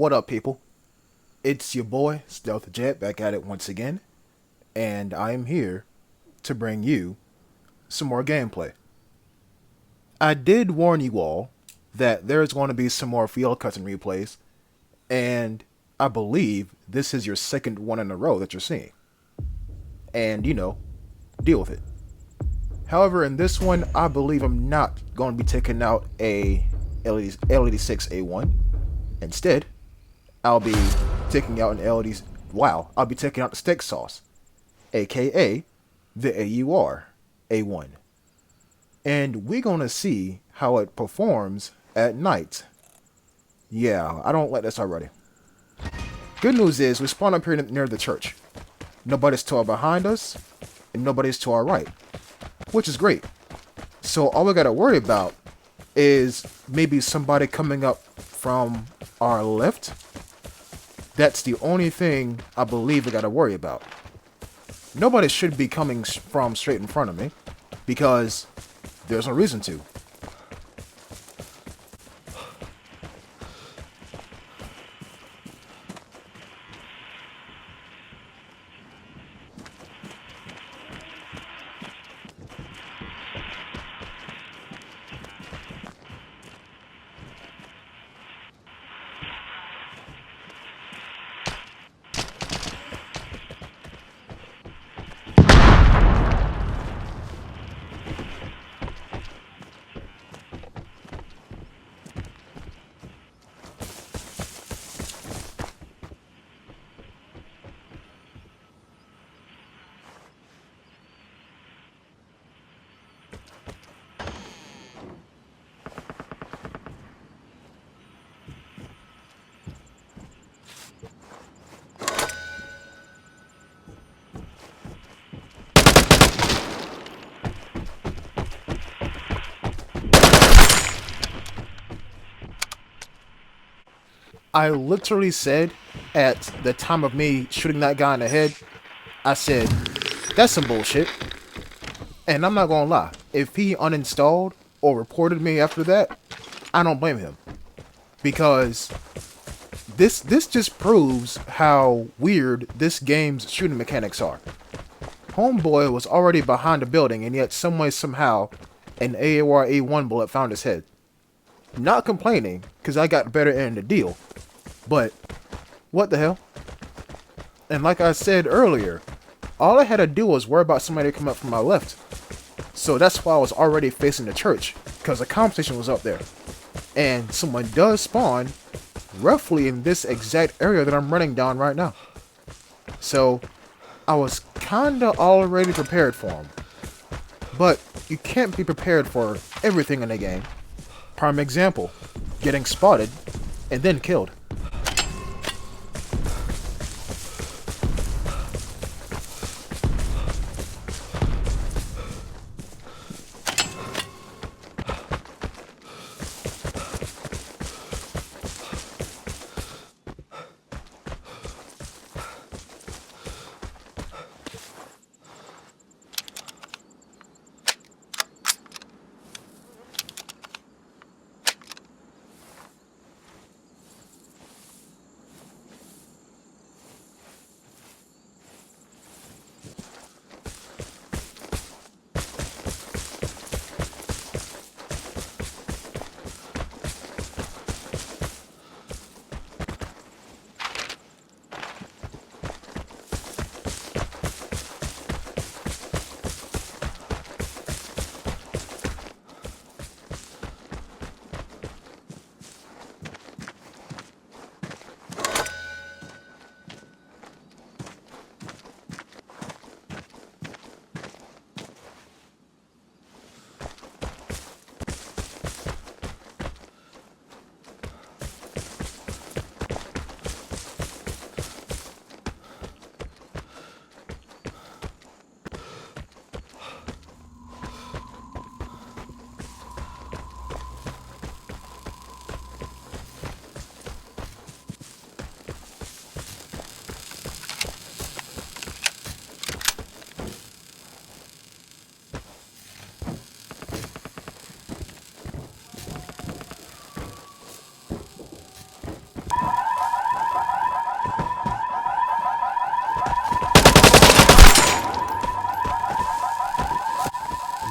What up, people? It's your boy, Stealth Jet, back at it once again, and I am here to bring you some more gameplay. I did warn you all that there's going to be some more field cuts and replays, and I believe this is your second one in a row that you're seeing. And, deal with it. However, in this one, I believe I'm not going to be taking out a L86A1. Instead, I'll be taking out an LED's. Wow, I'll be taking out the steak sauce, aka the AUR A1. And we're gonna see how it performs at night. Yeah, I don't like this already. Good news is we spawn up here near the church. Nobody's to our behind us, and nobody's to our right, which is great. So all we gotta worry about is maybe somebody coming up from our left. That's the only thing I believe we gotta worry about. Nobody should be coming from straight in front of me, because there's no reason to. I literally said, at the time of me shooting that guy in the head, I said, that's some bullshit. And I'm not gonna lie, if he uninstalled or reported me after that, I don't blame him. Because this just proves how weird this game's shooting mechanics are. Homeboy was already behind the building, and yet some way, somehow, an AOR A1 bullet found his head. Not complaining, because I got better end of the deal. But, what the hell? And like I said earlier, all I had to do was worry about somebody coming up from my left. So that's why I was already facing the church, because the conversation was up there. And someone does spawn roughly in this exact area that I'm running down right now. So, I was kinda already prepared for him. But you can't be prepared for everything in the game. Prime example, getting spotted and then killed.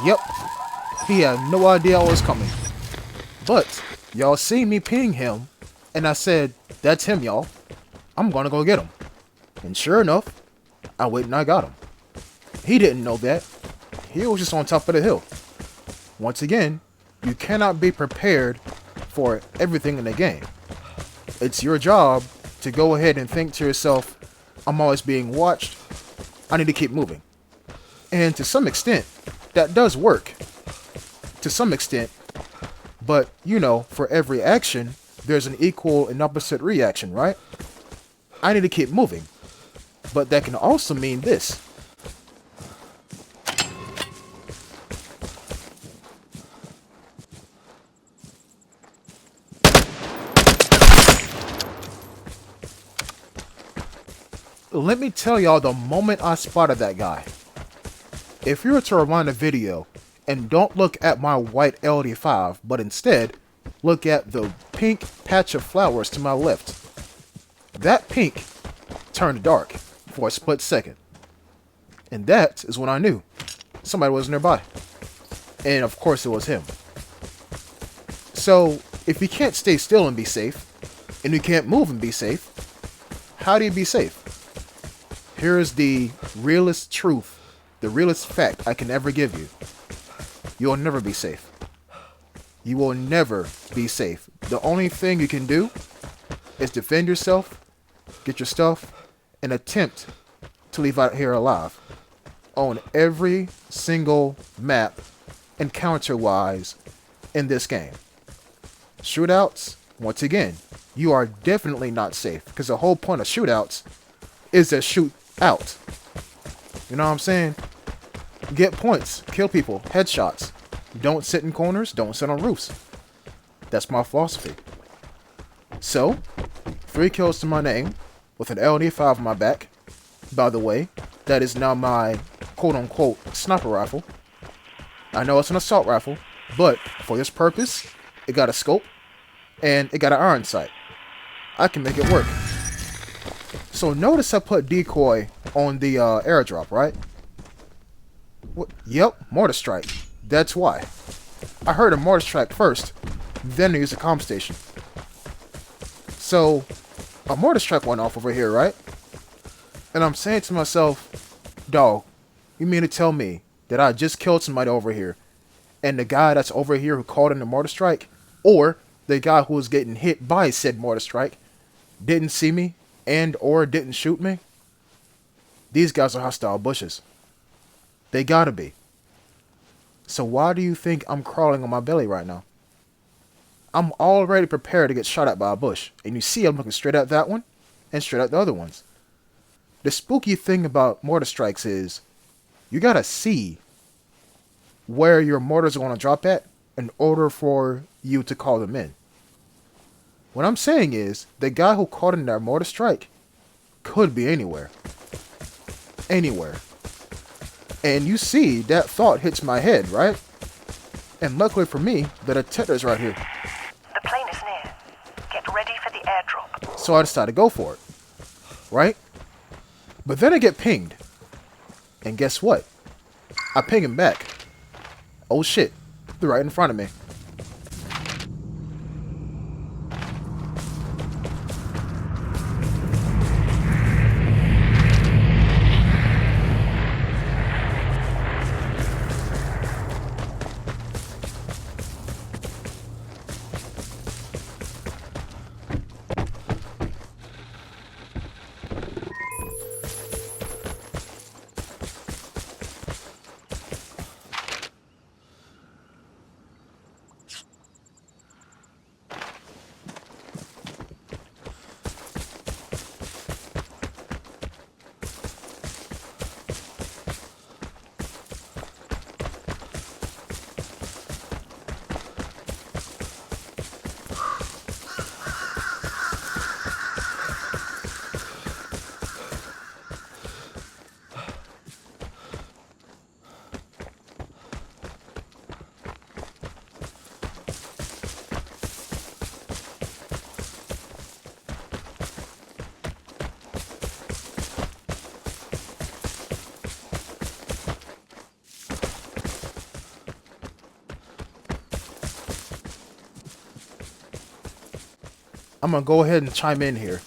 Yep, he had no idea I was coming. But y'all seen me ping him, and I said, that's him, y'all. I'm gonna go get him. And sure enough, I went and I got him. He didn't know that. He was just on top of the hill. Once again, you cannot be prepared for everything in the game. It's your job to go ahead and think to yourself, I'm always being watched. I need to keep moving. And to some extent, that does work. To some extent. But, you know, for every action, there's an equal and opposite reaction, right? I need to keep moving. But that can also mean this. Let me tell y'all the moment I spotted that guy. If you were to rewind the video and don't look at my white LD5, but instead look at the pink patch of flowers to my left, that pink turned dark for a split second. And that is when I knew somebody was nearby. And of course it was him. So if you can't stay still and be safe, and you can't move and be safe, how do you be safe? Here's the realest truth, the realest fact I can ever give you. You will never be safe. You will never be safe. The only thing you can do is defend yourself, get your stuff, and attempt to leave out here alive. On every single map, encounter-wise, in this game. Shootouts, once again, you are definitely not safe. Because the whole point of shootouts is to shoot out. You know what I'm saying? Get points, kill people, headshots. Don't sit in corners, don't sit on roofs. That's my philosophy. So, 3 kills to my name, with an LD5 on my back. By the way, that is now my quote-unquote sniper rifle. I know it's an assault rifle, but for this purpose, it got a scope, and it got an iron sight. I can make it work. So notice I put decoy on the airdrop, right? What? Yep, mortar strike. That's why. I heard a mortar strike first, then I used a comm station. So, a mortar strike went off over here, right? And I'm saying to myself, dog, you mean to tell me that I just killed somebody over here, and the guy that's over here who called in the mortar strike, or the guy who was getting hit by said mortar strike, didn't see me and or didn't shoot me? These guys are hostile bushes. They gotta be. So why do you think I'm crawling on my belly right now? I'm already prepared to get shot at by a bush. And you see I'm looking straight at that one and straight at the other ones. The spooky thing about mortar strikes is you gotta see where your mortars are going to drop at in order for you to call them in. What I'm saying is the guy who caught in that mortar strike could be anywhere. Anywhere. And you see that thought hits my head, right? And luckily for me, the detector's right here. The plane is near. Get ready for the airdrop. So I decided to go for it. Right? But then I get pinged. And guess what? I ping him back. Oh shit. They're right in front of me. I'm gonna go ahead and chime in here.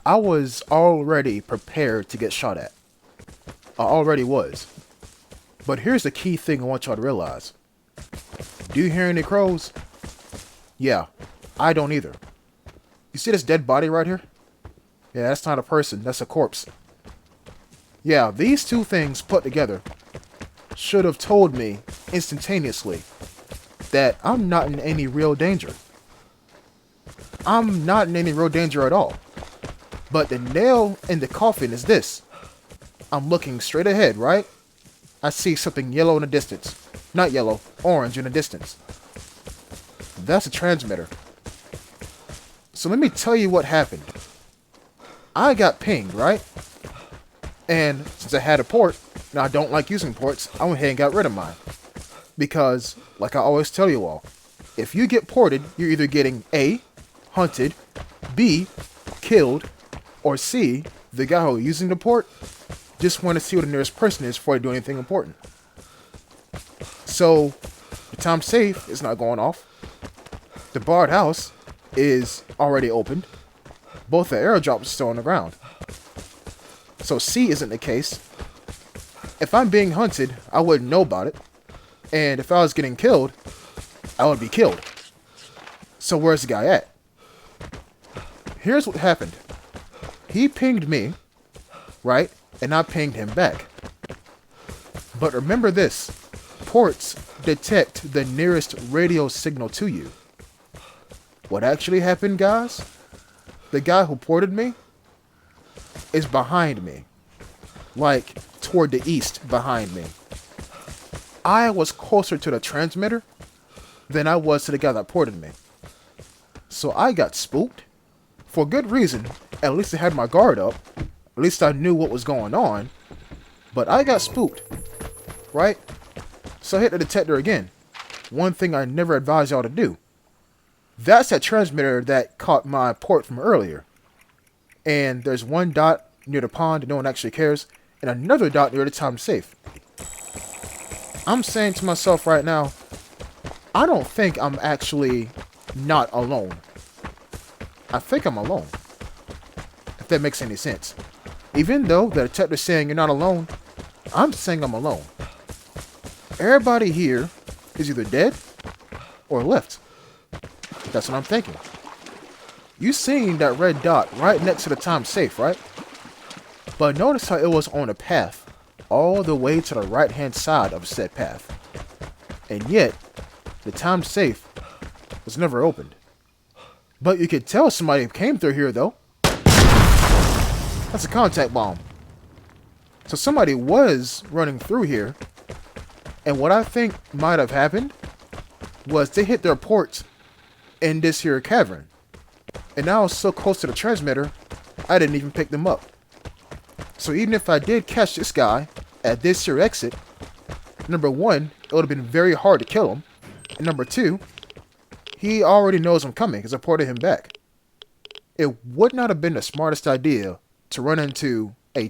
I was already prepared to get shot at. I already was. But here's the key thing I want y'all to realize. Do you hear any crows? Yeah, I don't either. You see this dead body right here? Yeah, that's not a person, that's a corpse. Yeah, these two things put together should have told me instantaneously that I'm not in any real danger. I'm not in any real danger at all. But the nail in the coffin is this. I'm looking straight ahead, right? I see something yellow in the distance. Not yellow, orange in the distance. That's a transmitter. So let me tell you what happened. I got pinged, right? And since I had a port, and I don't like using ports, I went ahead and got rid of mine. Because, like I always tell you all, if you get ported, you're either getting A, hunted, B, killed, or C, the guy who using the port just want to see what the nearest person is before they do anything important. So, the time safe is not going off. The barred house is already opened. Both the airdrops are still on the ground. So C isn't the case. If I'm being hunted, I wouldn't know about it. And if I was getting killed, I would be killed. So where's the guy at? Here's what happened. He pinged me, right? And I pinged him back. But remember this. Ports detect the nearest radio signal to you. What actually happened, guys? The guy who ported me is behind me. Like, toward the east behind me. I was closer to the transmitter than I was to the guy that ported me. So I got spooked. For good reason. At least I had my guard up. At least I knew what was going on. But I got spooked. Right? So I hit the detector again. One thing I never advised y'all to do. That's that transmitter that caught my port from earlier. And there's one dot near the pond, no one actually cares, and another dot near the time safe. I'm saying to myself right now, I don't think I'm actually not alone. I think I'm alone. If that makes any sense. Even though the detector's saying you're not alone, I'm saying I'm alone. Everybody here is either dead or left. That's what I'm thinking. You seen that red dot right next to the time safe, right? But notice how it was on a path all the way to the right hand side of said path. And yet, the time safe was never opened. But you could tell somebody came through here though. That's a contact bomb. So somebody was running through here. And what I think might have happened was they hit their ports in this here cavern. And I was so close to the transmitter, I didn't even pick them up. So even if I did catch this guy at this here exit, number one, it would have been very hard to kill him. And number two, he already knows I'm coming because I ported him back. It would not have been the smartest idea to run into a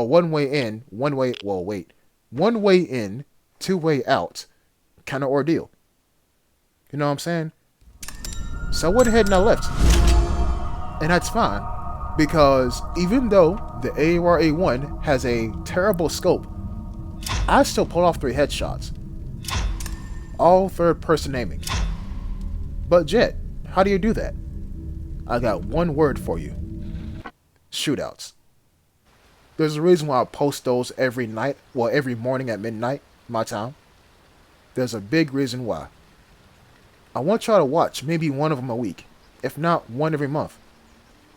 one-way in, two-way out kind of ordeal. You know what I'm saying? So I went ahead and I left. And that's fine. Because even though the AUR-A1 has a terrible scope, I still pulled off 3 headshots. All third-person aiming. But Jet, how do you do that? I got one word for you. Shootouts. There's a reason why I post those every night, well, every morning at midnight, my time. There's a big reason why. I want y'all to watch maybe one of them a week, if not one every month.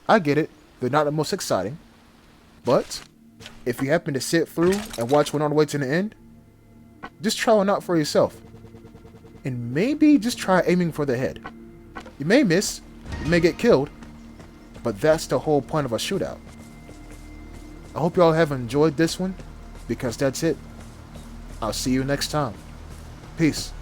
I get it, they're not the most exciting, but if you happen to sit through and watch one all the way to the end, just try one out for yourself. And maybe just try aiming for the head. You may miss, you may get killed, but that's the whole point of a shootout. I hope y'all have enjoyed this one, because that's it. I'll see you next time. Peace.